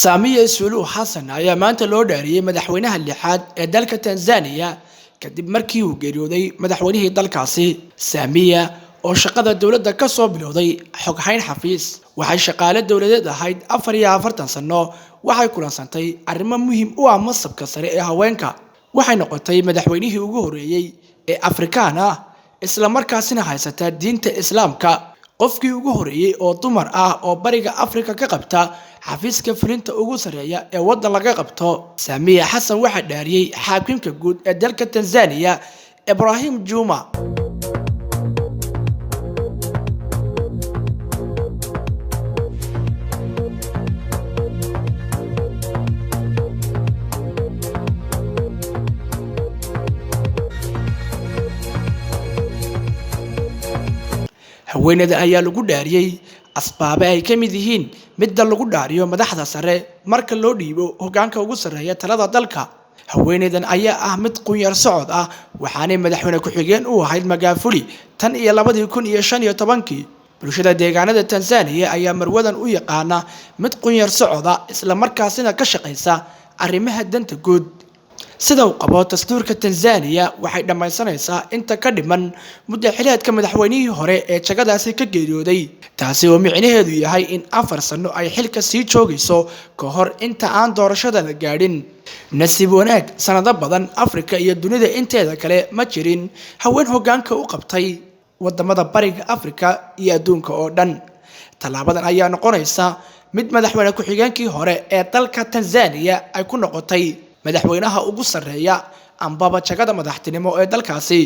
Samia Suluhu Hassan ayaa maanta loo dhaariyay madaxweynaha lixaad ee dalka Tanzania kadib markii uu geeriyooday madaxweynihii dalkaasi. Samia oo shaqada dawladda ka soo bilowday xoghayn xafiis waxay shaqaale dawladeed ahayd 44 sano waxay kulansantay arrimo muhiim u ah masabka sare ee haweenka. Waxay noqotay madaxweynihii ugu horeeyay ee Afrikaan ah isla markaasina haysata diinta Islaamka. qofkii ugu horeeyay oo dumar ah oo bariga Afrika ka qabta xafiiska fulinta ugu sareeya ee waddan laga qabto. Samia Hassan waxa dhaariyay xaakimka guud ee dalka Tanzania Ibrahim Juma. haweeneyda ayaa lagu dhaariyay asbaabe ay ka mid yihiin midda lagu dhaariyo madaxda sare marka loo dhiibo hoggaanka ugu sareeya talada dalka. haweeneydan ayaa ah mid qunyar socod ah waxaanay madaxweyne ku-xigeen u ahayd Magufuli tan iyo 2015. bulshada deegaanada Tanzania ayaa marwadan u yaqaana mid qunyar socod ah isla markaasina ka shaqeysa arrimaha danta guud. sida uu qabo dastuurka Tanzania waxay dhamaysanaysaa inta ka dhiman muddo xileedka madaxweynihii hore ee jagadaasi ka geeriyooday, taasi oo micnaheedu yahay in 4 sano ay xilka sii joogayso ka hor inta aan doorashada la gaadhin. nasiib wanaag sanado badan Afrika iyo dunida inteeda kale ma jirin haween hoggaanka u qabtay wadamada bariga Afrika iyo adduunka oo dhan. talaabadan ayaa noqonaysa mid madaxweyne ku-xigeenkii hore ee dalka Tanzania ay ku noqotay madaxweynaha ugu sareeya ambaba jagada madaxtinimo ee dalkaasi.